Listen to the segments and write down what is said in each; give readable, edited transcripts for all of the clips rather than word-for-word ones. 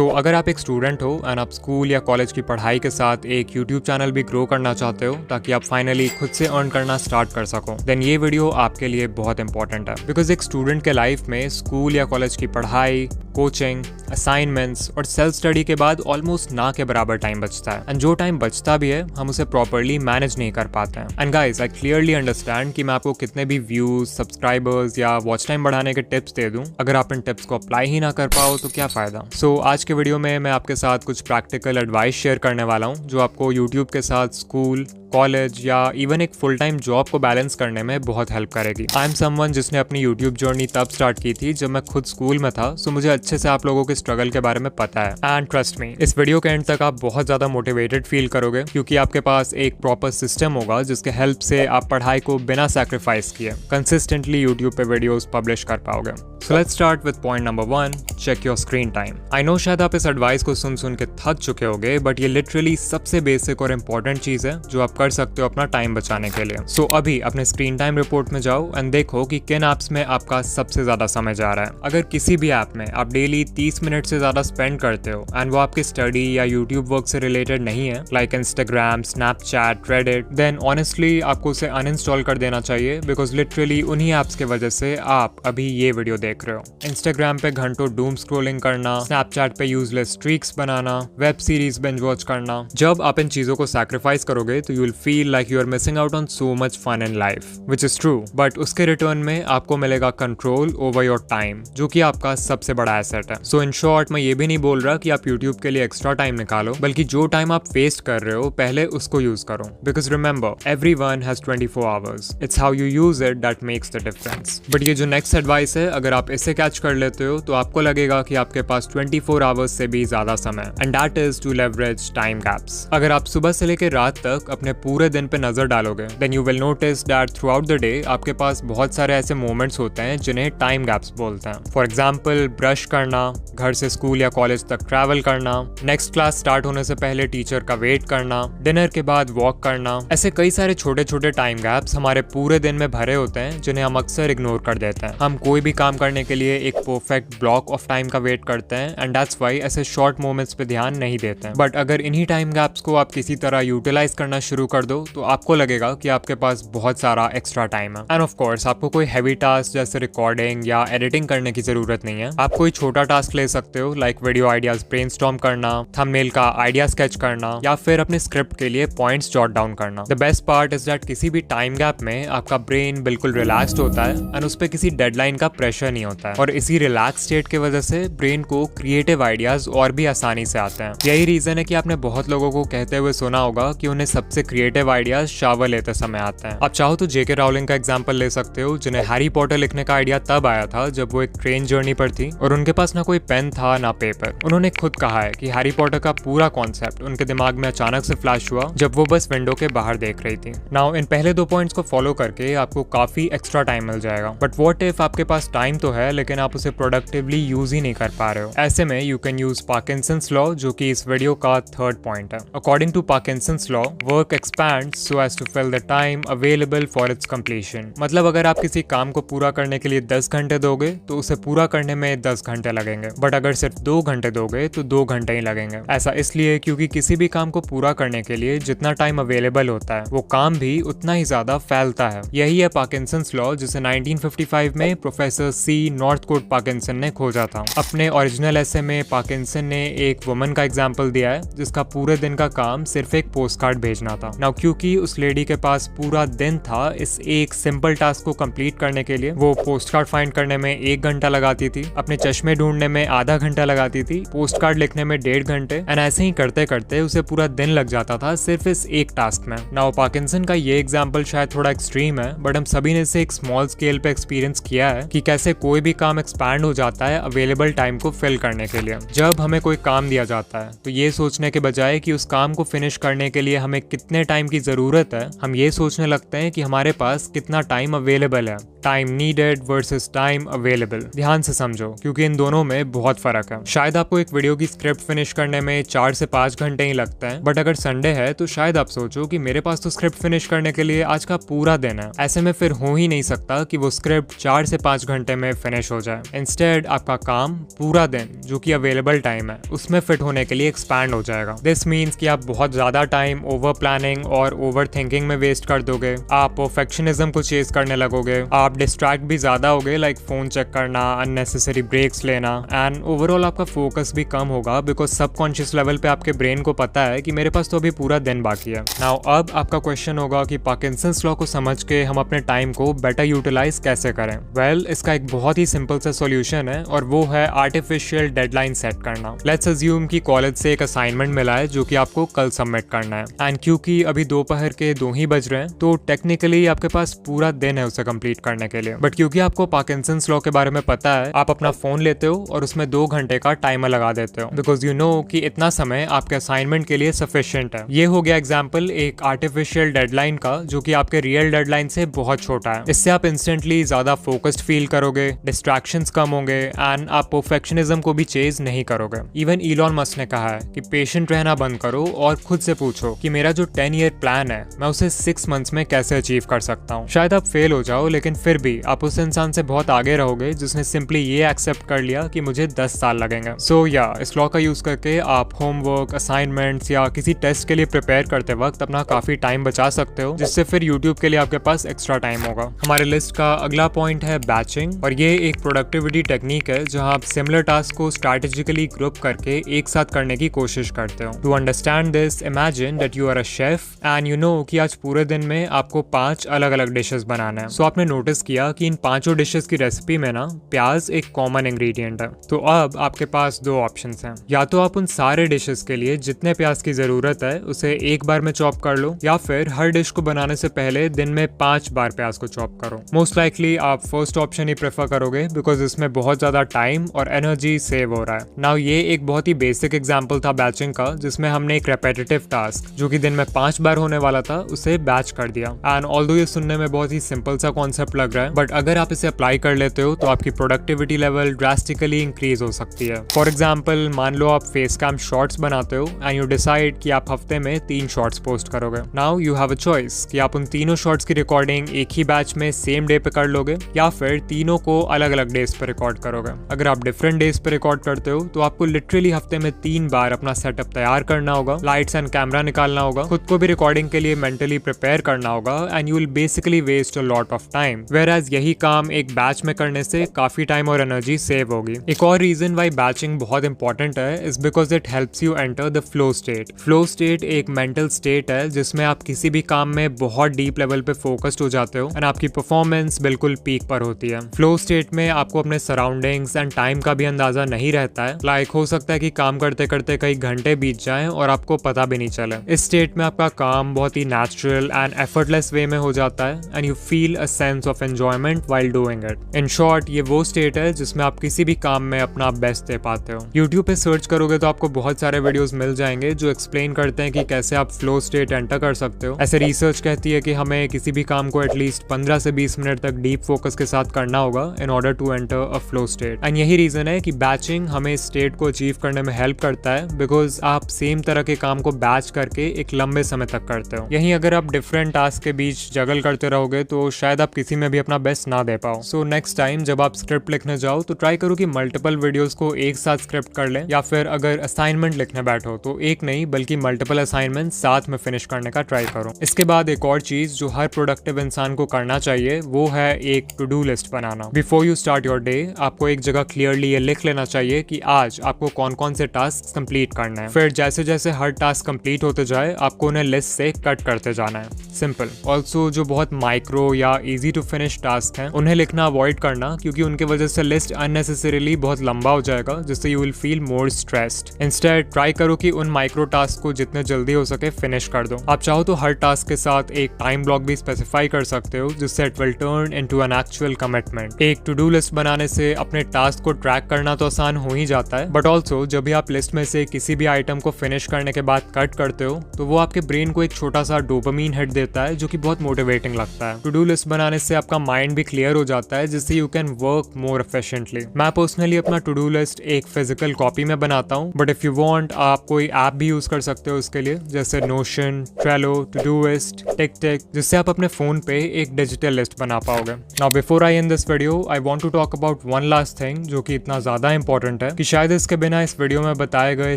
अगर आप एक स्टूडेंट हो एंड आप स्कूल या कॉलेज की पढ़ाई के साथ एक यूट्यूब चैनल भी ग्रो करना चाहते हो ताकि आप फाइनली खुद से अर्न करना स्टार्ट कर सको, देन ये वीडियो आपके लिए बहुत इंपॉर्टेंट है। बिकॉज एक स्टूडेंट के लाइफ में स्कूल या कॉलेज की पढ़ाई, कोचिंग, असाइनमेंट्स और सेल्फ स्टडी के बाद ऑलमोस्ट ना के बराबर टाइम बचता है। एंड जो टाइम बचता भी है हम उसे प्रॉपरली मैनेज नहीं कर पाते हैं। And guys, I clearly understand कि मैं आपको कितने भी व्यूज, सब्सक्राइबर्स या वॉच टाइम बढ़ाने के टिप्स दे दूं, अगर आप इन टिप्स को अप्लाई ही ना कर पाओ तो क्या फायदा। आज के वीडियो में मैं आपके साथ कुछ प्रैक्टिकल एडवाइस शेयर करने वाला हूं जो आपको यूट्यूब के साथ स्कूल, कॉलेज या इवन एक फुल टाइम जॉब को बैलेंस करने में बहुत हेल्प करेगी। आई एम समवन जिसने अपनी यूट्यूब जर्नी तब स्टार्ट की थी जब मैं खुद स्कूल में था, सो मुझे अच्छे से आप लोगों के स्ट्रगल के बारे में पता है। एंड ट्रस्ट मी, इस वीडियो के एंड तक आप बहुत ज्यादा मोटिवेटेड फील करोगे क्योंकि आपके पास एक प्रॉपर सिस्टम होगा जिसके हेल्प से आप पढ़ाई को बिना सैक्रिफाइस किए कंसिस्टेंटली यूट्यूब पे वीडियोस पब्लिश कर पाओगे। So let's start with point number 1, check your screen time. I know शायद आप इस एडवाइस को सुन के थक चुके होगे, बट ये लिटरली सबसे बेसिक और इंपॉर्टेंट चीज है जो आप कर सकते हो अपना टाइम बचाने के लिए। अभी अपने स्क्रीन टाइम रिपोर्ट में जाओ एंड देखो कि किन ऐप्स में आपका सबसे ज्यादा समय जा रहा है। अगर किसी भी ऐप में आप डेली 30 मिनट से ज्यादा स्पेंड करते हो एंड वो आपके स्टडी या यूट्यूब वर्क से रिलेटेड नहीं है, like Instagram, Snapchat, Reddit, then honestly आपको उसे अनइंस्टॉल कर देना चाहिए। बिकॉज लिटरली उन्हीं ऐप्स की वजह से आप अभी ये वीडियो देख रहे हो। इंस्टाग्राम पे घंटों डूम स्क्रोलिंग करना, स्नैपचैट पे यूजलेस स्ट्रीक्स बनाना, वेब सीरीज बिंज वॉच करना। जब आप इन चीजों को सैक्रिफाइस करोगे तो you will feel like you are missing out on so much fun in life, which is true. But उसके रिटर्न में आपको मिलेगा कंट्रोल ओवर योर टाइम, जो कि आपका सबसे बड़ा एसेट है। इन शॉर्ट, मैं ये भी नहीं बोल रहा कि आप यूट्यूब के लिए एक्स्ट्रा टाइम निकालो, बल्कि जो टाइम आप वेस्ट कर रहे हो पहले उसको यूज करो। Because remember, everyone has 24 hours. It's how you use it that makes the difference. But ये जो नेक्स्ट एडवाइस है, अगर आप इसे कैच कर लेते हो तो आपको लगेगा कि आपके पास 24 आवर्स से भी ज्यादा समय, and that is to leverage time gaps. अगर आप सुबह से लेकर रात तक अपने पूरे दिन पे नजर डालोगे, then you will notice that throughout the day आपके पास बहुत सारे ऐसे मोमेंट्स होते हैं जिन्हें टाइम गैप्स बोलते हैं। फॉर एग्जाम्पल, ब्रश करना, घर से स्कूल या कॉलेज तक ट्रैवल करना, नेक्स्ट क्लास स्टार्ट होने से पहले टीचर का वेट करना, डिनर के बाद वॉक करना। ऐसे कई सारे छोटे छोटे टाइम गैप्स हमारे पूरे दिन में भरे होते हैं जिन्हें हम अक्सर इग्नोर कर देते हैं। हम कोई भी काम करने के लिए एक परफेक्ट ब्लॉक ऑफ टाइम का वेट करते हैं, एंड दैट्स व्हाई ऐसे शॉर्ट मोमेंट्स पे ध्यान नहीं देते हैं। बट अगर इन्हीं टाइम गैप्स को आप किसी तरह यूटिलाइज करना शुरू कर दो तो आपको लगेगा कि आपके पास बहुत सारा एक्स्ट्रा टाइम है। एंड ऑफ कोर्स, आपको कोई हैवी टास्क जैसे रिकॉर्डिंग या एडिटिंग करने की जरूरत नहीं है। आप कोई छोटा टास्क ले सकते हो, लाइक वीडियो आइडियाज ब्रेनस्टॉर्म करना, थंबनेल का आइडिया स्केच करना, या फिर अपने स्क्रिप्ट के लिए पॉइंट्स जॉट डाउन करना। The best part is that किसी भी टाइम गैप में आपका ब्रेन बिल्कुल रिलैक्स्ड होता है एंड उस पर किसी डेडलाइन का प्रेशर नहीं होता है। और इसी रिलैक्स स्टेट की वजह से ब्रेन को क्रिएटिव आइडियाज और भी आसानी से आते हैं। यही रीजन है कि आपने बहुत लोगों को कहते हुए सुना होगा कि उन्हें सबसे क्रिएटिव आइडियाज शावर लेते समय आते हैं। आप चाहो तो जेके राउलिंग का एग्जांपल ले सकते हो, जिन्हें हैरी पॉटर लिखने का आइडिया तब आया था जब वो एक ट्रेन जर्नी पर थी और उनके पास ना कोई पेन था ना पेपर। उन्होंने खुद कहा है कि हैरी पॉटर का पूरा कॉन्सेप्ट उनके दिमाग में अचानक से फ्लैश हुआ जब वो बस विंडो के बाहर देख रही थी। नाउ इन पहले 2 पॉइंट्स को फॉलो करके आपको काफी एक्स्ट्रा टाइम मिल जाएगा। बट व्हाट इफ आपके पास टाइम तो है लेकिन आप उसे प्रोडक्टिवली यूज ही नहीं कर पा रहे हो। ऐसे में you can use Parkinson's law, जो कि इस वीडियो का 3rd पॉइंट है। According to Parkinson's law, work expands so as to fill the time available for its completion. मतलब अगर आप किसी काम को पूरा करने के लिए 10 घंटे दोगे तो उसे पूरा करने में 10 घंटे लगेंगे, बट अगर सिर्फ 2 घंटे दोगे तो 2 घंटे ही लगेंगे। ऐसा इसलिए क्योंकि किसी भी काम को पूरा करने के लिए जितना टाइम अवेलेबल होता है वो काम भी उतना ही ज्यादा फैलता है। यही है पार्किंसंस लॉ, जिसे 1955 में प्रोफेसर सी नॉर्थकोट पार्किंसन ने खोजा था। अपने ओरिजिनल एसे में पार्किंसन ने एक वुमन का एग्जाम्पल दिया है जिसका पूरे दिन का काम सिर्फ एक पोस्ट कार्ड भेजना था। नाउ क्योंकि उस लेडी के पास पूरा दिन था इस एक सिंपल टास्क को कंप्लीट करने के लिए, वो पोस्ट कार्ड फाइंड करने में 1 घंटा लगाती थी, अपने चश्मे ढूंढने में आधा घंटा लगाती थी, पोस्ट कार्ड लिखने में 1.5 घंटे, एंड ऐसे ही करते करते उसे पूरा दिन लग जाता था सिर्फ इस एक टास्क में। नाउ पार्किंसन का ये एग्जाम्पल शायद थोड़ा एक्सट्रीम है, बट हम सभी ने इसे एक स्मॉल स्केल पे एक्सपीरियंस किया है कि कैसे कोई भी काम एक्सपैंड हो जाता है अवेलेबल टाइम को फिल करने के लिए। जब हमें कोई काम दिया जाता है तो ये सोचने के बजाय कि उस काम को फिनिश करने के लिए हमें कितने कितने टाइम की ज़रूरत है, हम ये सोचने लगते हैं कि हमारे पास कितना टाइम अवेलेबल है। Time needed versus time available, ध्यान से समझो क्योंकि इन दोनों में बहुत फर्क है। शायद आपको एक वीडियो की स्क्रिप्ट फिनिश करने में 4 से 5 घंटे ही लगते हैं, बट अगर संडे है तो शायद आप सोचो कि मेरे पास तो स्क्रिप्ट फिनिश करने के लिए आज का पूरा दिन है। ऐसे में फिर हो ही नहीं सकता कि वो स्क्रिप्ट 4 से 5 घंटे में फिनिश हो जाए। इंस्टेड आपका काम पूरा दिन जो कि अवेलेबल टाइम है उसमें फिट होने के लिए एक्सपैंड हो जाएगा। दिस मीन्स कि आप बहुत ज्यादा टाइम ओवर प्लानिंग और ओवर थिंकिंग में वेस्ट कर दोगे, आप परफेक्शनिज्म को चेज करने लगोगे, आप डिस्ट्रैक्ट भी ज्यादा होगे, लाइक फोन चेक करना, अननेसेसरी ब्रेक्स लेना, एंड ओवरऑल आपका फोकस भी कम होगा बिकॉज सबकॉन्शियस लेवल पे आपके ब्रेन को पता है कि मेरे पास तो अभी पूरा दिन बाकी है। नाउ अब आपका क्वेश्चन होगा कि पार्किंसंस लॉ को समझ के हम अपने टाइम को बेटर यूटिलाइज कैसे करें। वेल, इसका एक बहुत ही सिंपल सा सॉल्यूशन है और वो है आर्टिफिशियल डेडलाइन सेट करना। लेट्स अज्यूम कि कॉलेज से एक असाइनमेंट मिला है जो कि आपको कल सबमिट करना है, एंड क्योंकि अभी दोपहर के 2 ही बज रहे हैं तो टेक्निकली आपके पास पूरा दिन है उसे कंप्लीट करने के लिए। बट क्योंकि आपको पार्किंसंस लॉ के बारे में पता है, आप अपना फोन लेते हो और उसमें 2 घंटे का टाइमर लगा देते हो बिकॉज यू नो कि इतना समय आपके असाइनमेंट के लिए सफिशिएंट है। ये हो गया एग्जाम्पल एक आर्टिफिशियल डेडलाइन का जो कि आपके रियल डेडलाइन से बहुत छोटा है। इससे आप इंस्टेंटली ज्यादा फोकस्ड फील करोगे, डिस्ट्रैक्शंस कम होंगे एंड आप परफेक्शनिज्म को भी चेज नहीं करोगे। इवन इलॉन मस्क ने कहा है कि पेशेंट रहना बंद करो और खुद से पूछो कि मेरा जो 10 ईयर प्लान है मैं उसे 6 मंथ्स में कैसे अचीव कर सकता हूँ। शायद आप फेल हो जाओ लेकिन फिर भी आप उस इंसान से बहुत आगे रहोगे जिसने सिंपली ये एक्सेप्ट कर लिया कि मुझे 10 साल लगेंगे। सो इस लॉ का यूज करके आप होमवर्क, असाइनमेंट्स या किसी टेस्ट के लिए प्रिपेयर करते वक्त अपना काफी टाइम बचा सकते हो, जिससे फिर यूट्यूब के लिए आपके पास एक्स्ट्रा टाइम होगा। हमारे लिस्ट का अगला पॉइंट है बैचिंग, और ये एक प्रोडक्टिविटी टेक्निक है जहां आप सिमिलर टास्क को स्ट्रैटेजिकली ग्रुप करके एक साथ करने की कोशिश करते हो। To understand this, imagine that you are a chef and you know कि आज पूरे दिन में आपको 5 अलग अलग डिशेस बनाना है। सो आपने नोटिस किया कि इन 5 डिशेस की रेसिपी में ना प्याज एक कॉमन इंग्रेडिएंट है। तो अब आपके पास 2 ऑप्शंस हैं, या तो आप उन सारे डिशेस के लिए जितने प्याज की जरूरत है उसे एक बार में चॉप कर लो, या फिर हर डिश को बनाने से पहले दिन में 5 बार प्याज को चॉप करो। मोस्ट लाइकली आप फर्स्ट ऑप्शन ही प्रेफर करोगे बिकॉज इसमें बहुत ज्यादा टाइम और एनर्जी सेव हो रहा है। नाउ ये एक बहुत ही बेसिक एग्जांपल था बैचिंग का, जिसमें हमने एक रेपिटेटिव टास्क जो कि दिन में 5 बार होने वाला था उसे बैच कर दिया। एंड ऑल्दो ये सुनने में बहुत ही सिंपल सा कॉन्सेप्ट लग रहा है, बट अगर आप इसे अप्लाई कर लेते हो तो आपकी प्रोडक्टिविटी लेवल ड्रास्टिकली इंक्रीज हो सकती है। फॉर एग्जाम्पल, मान लो आप फेस कैम शॉर्ट्स बनाते हो एंड यू डिसाइड कि आप हफ्ते में 3 शॉर्ट्स पोस्ट करोगे। Now you have a choice कि आप उन तीनों शॉर्ट्स की रिकॉर्डिंग एक ही बैच में सेम डे पे कर लोगे या फिर तीनों को अलग अलग डेज पे रिकॉर्ड करोगे। अगर आप डिफरेंट डेज पे रिकॉर्ड करते हो तो आपको लिटरली हफ्ते में 3 बार अपना सेटअप तैयार करना होगा, लाइट्स एंड कैमरा निकालना होगा, खुद को भी रिकॉर्डिंग के लिए मेंटली प्रिपेयर करना होगा and you will basically waste a lot of time. Whereas यही काम एक बैच में करने से काफी टाइम और एनर्जी सेव होगी। एक और रीजन वाई बैचिंग बहुत इंपॉर्टेंट है is because it helps you enter the flow state. Flow state एक मेंटल स्टेट है जिसमें आप किसी भी काम में बहुत डीप लेवल पे फोकस्ड हो जाते हो एंड आपकी परफॉर्मेंस बिल्कुल पीक पर होती है। फ्लो स्टेट में आपको अपने सराउंडिंग्स एंड टाइम का भी अंदाजा नहीं रहता है। लाइक हो सकता है कि काम करते करते कई घंटे बीत जाएं और आपको पता भी नहीं चले। इस स्टेट में आपका काम बहुत ही नेचुरल एंड एफर्टलेस वे में हो जाता है and you feel a sense of enjoyment while doing it. In short, ये वो स्टेट है जिसमें आप किसी भी काम में अपना बेस्ट दे पाते हो। यूट्यूब पे सर्च करोगे तो आपको बहुत सारे वीडियोस मिल जाएंगे जो एक्सप्लेन करते हैं कि कैसे आप फ्लो स्टेट एंटर कर सकते हो। ऐसे रिसर्च कहती है कि हमें किसी भी काम को एटलीस्ट 15 से 20 मिनट तक डीप फोकस के साथ करना होगा in order to enter a flow state. And यही रीजन है कि बैचिंग हमें इस स्टेट को अचीव करने में हेल्प करता है बिकॉज आप सेम तरह के काम को बैच करके एक लंबे समय तक करते हो। यहीं अगर आप डिफरेंट टास्क के बीच जगल करते रहोगे तो शायद आप किसी में भी अपना बेस्ट ना दे पाओ। सो नेक्स्ट टाइम जब आप स्क्रिप्ट लिखने जाओ तो ट्राई करो कि मल्टीपल वीडियोस को एक साथ स्क्रिप्ट कर लें, या फिर अगर असाइनमेंट लिखने बैठो तो एक नहीं बल्कि मल्टीपल असाइनमेंट साथ में फिनिश करने का ट्राई करो। इसके बाद एक और चीज जो हर प्रोडक्टिव इंसान को करना चाहिए वो है एक टू डू लिस्ट बनाना। Before you start your day आपको एक जगह क्लियरली ये लिख लेना चाहिए कि आज आपको कौन कौन से टास्क कंप्लीट करना है। फिर जैसे जैसे हर टास्क कंप्लीट होते जाए आपको उन्हें लिस्ट से कट करते जाना है। सिंपल। ऑल्सो जो बहुत माइक्रो या इजी टू फिनिश टास्क हैं उन्हें लिखना अवॉइड करना, क्योंकि उनके वजह से लिस्ट अननेसेसरीली बहुत लंबा हो जाएगा जिससे you will feel more stressed. Instead try करो कि उन माइक्रो टास्क को जितने जल्दी हो सके फिनिश कर दो। आप चाहो तो हर टास्क के साथ एक टाइम ब्लॉक भी स्पेसिफाई कर सकते हो जिससे it will turn into an actual commitment. एक टू डू लिस्ट बनाने से अपने टास्क को ट्रैक करना तो आसान हो ही जाता है, बट ऑल्सो जब भी आप लिस्ट में से किसी भी आइटम को फिनिश करने के बाद कट करते हो तो वो आपके ब्रेन को एक छोटा सा डोपामीन हिट देता है जो कि बहुत मोटिवेटिंग लगता है। टू डू लिस्ट बनाने से आपका माइंड भी क्लियर हो जाता है, जिससे you can work more efficiently. मैं पर्सनली अपना टू डू लिस्ट एक फिजिकल कॉपी में बनाता हूँ, बट इफ यू वांट आप कोई ऐप भी यूज कर सकते हो उसके लिए, जैसे नोशन, ट्रेलो, टूडूइस्ट, टिक, जिससे आप अपने फोन पे एक डिजिटल लिस्ट बना पाओगे। Now before I end this video I want to talk about one last thing जो कि इतना ज्यादा इंपॉर्टेंट है कि शायद इसके बिना इस वीडियो में बताए गए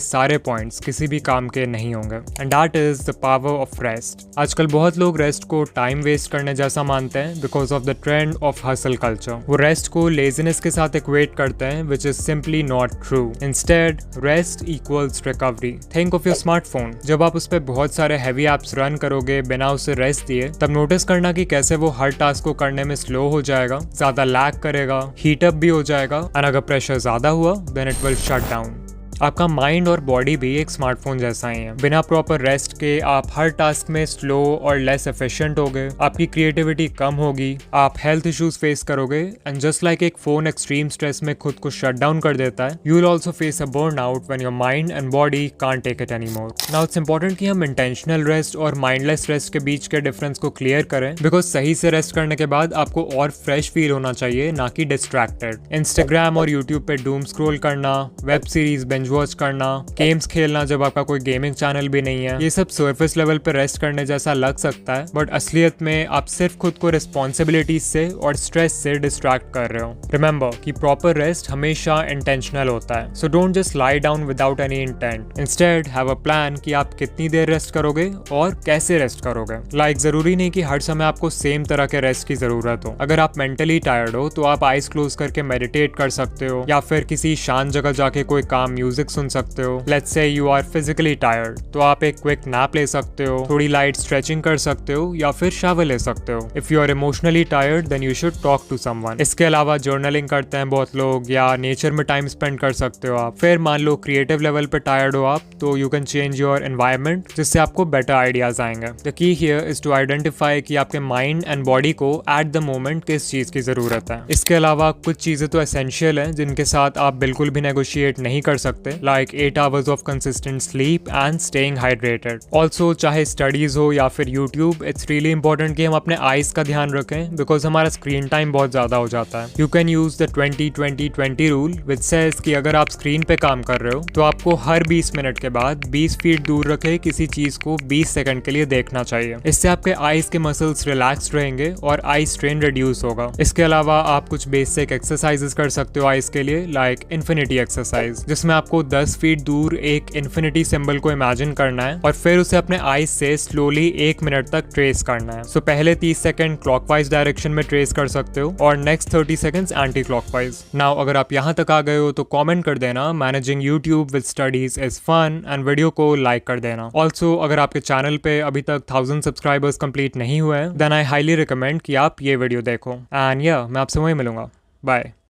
सारे पॉइंट्स किसी भी काम के नहीं होंगे, and that is the power of rest. आजकल बहुत लोग रेस्ट को टाइम वेस्ट करने जैसा मानते हैं because of the trend of hustle culture. वो रेस्ट को लेजीनेस के साथ इक्वेट करते हैं, which is simply not true. Instead rest equals recovery. Think of your smartphone. जब आप उस पर बहुत सारे हैवी एप्स रन करोगे बिना उसे रेस्ट दिए, तब नोटिस करना कि कैसे वो हर टास्क को करने में स्लो हो जाएगा, ज्यादा लैग करेगा, हीट अप भी हो जाएगा, और अगर प्रेशर ज्यादा हुआ then it will shut down. आपका माइंड और बॉडी भी एक स्मार्टफोन जैसा ही है। बिना प्रॉपर रेस्ट के आप हर टास्क में स्लो और लेस एफिशिएंट होगे, आपकी क्रिएटिविटी कम होगी, आप हेल्थ इश्यूज फेस करोगे, एंड जस्ट लाइक एक फोन एक्सट्रीम स्ट्रेस में खुद को शट डाउन कर देता है, you will also face a burnout when your mind and body can't take it anymore. Now it's important कि हम इंटेंशनल रेस्ट और माइंडलेस रेस्ट के बीच के डिफरेंस को क्लियर करें, बिकॉज सही से रेस्ट करने के बाद आपको और फ्रेश फील होना चाहिए, ना कि डिस्ट्रैक्टेड। इंस्टाग्राम और यूट्यूब पे डूम स्क्रॉल करना, वेब सीरीज बिंज वॉच करना, गेम्स खेलना जब आपका कोई गेमिंग चैनल भी नहीं है, ये सब सरफेस लेवल पे रेस्ट करने जैसा लग सकता है, बट असलियत में आप सिर्फ खुद को रिस्पॉन्सिबिलिटीज से और स्ट्रेस से डिस्ट्रैक्ट कर रहे हो। रिमेंबर कि प्रॉपर रेस्ट हमेशा इंटेंशनल होता है, so don't just lie down without any intent. Instead have a plan कि आप कितनी देर रेस्ट करोगे और कैसे रेस्ट करोगे। लाइक जरूरी नहीं कि हर समय आपको सेम तरह के रेस्ट की जरूरत हो। अगर आप मेंटली टायर्ड हो तो आप आइज क्लोज करके मेडिटेट कर सकते हो, या फिर किसी शांत जगह जाके कोई काम म्यूजिक सुन सकते हो। Let's say you are physically tired, तो आप एक क्विक नैप ले सकते हो, थोड़ी लाइट स्ट्रेचिंग कर सकते हो, या फिर शावर ले सकते हो। If you are emotionally tired then you should talk to someone. इसके अलावा जर्नलिंग करते हैं बहुत लोग, या नेचर में टाइम स्पेंड कर सकते हो आप। फिर मान लो क्रिएटिव लेवल पे टायर्ड हो आप, तो you can change your environment, जिससे आपको बेटर आइडियाज आएंगे। The key here is to identify कि आपके माइंड एंड बॉडी को एट द मोमेंट किस चीज की जरूरत है। इसके अलावा कुछ चीजें तो एसेंशियल हैं जिनके साथ आप बिल्कुल भी नेगोशिएट नहीं कर सकते, like 8 hours of consistent sleep and staying hydrated. Also, चाहे स्टडीज हो या फिर यूट्यूब, इट्स रियली इंपॉर्टेंट कि हम अपने आईज का ध्यान रखें, बिकॉज हमारा स्क्रीन टाइम बहुत ज्यादा हो जाता है। You can use the 20-20-20 rule which says कि अगर आप स्क्रीन पे काम कर रहे हो तो आपको हर 20 मिनट के बाद 20 फीट दूर रखे किसी चीज को 20 सेकंड के लिए देखना चाहिए। इससे आपके आईज के मसल्स रिलैक्स्ड रहेंगे और आई स्ट्रेन रिड्यूस होगा। इसके अलावा आप कुछ बेसिक एक्सरसाइजेस कर सकते हो आईज के लिए, लाइक इन्फिनिटी एक्सरसाइज, जिसमें आपको 10 फीट दूर एक इन्फिनिटी सिंबल को इमेजिन करना है और फिर उसे अपने आईज से स्लोली 1 मिनट तक ट्रेस करना है। सो पहले 30 सेकंड क्लॉकवाइज डायरेक्शन में ट्रेस कर सकते हो और next 30 seconds anti clockwise. Now अगर आप यहाँ तक आ गए हो तो कमेंट कर देना managing YouTube with studies is fun, and video को लाइक कर देना। ऑल्सो अगर आपके चैनल पे अभी तक 1000 सब्सक्राइबर्स कंप्लीट नहीं हुए हैं, देन आई हाईली रिकमेंड कि आप ये वीडियो देखो। एंड या मैं आपसे वहीं मिलूंगा। बाय।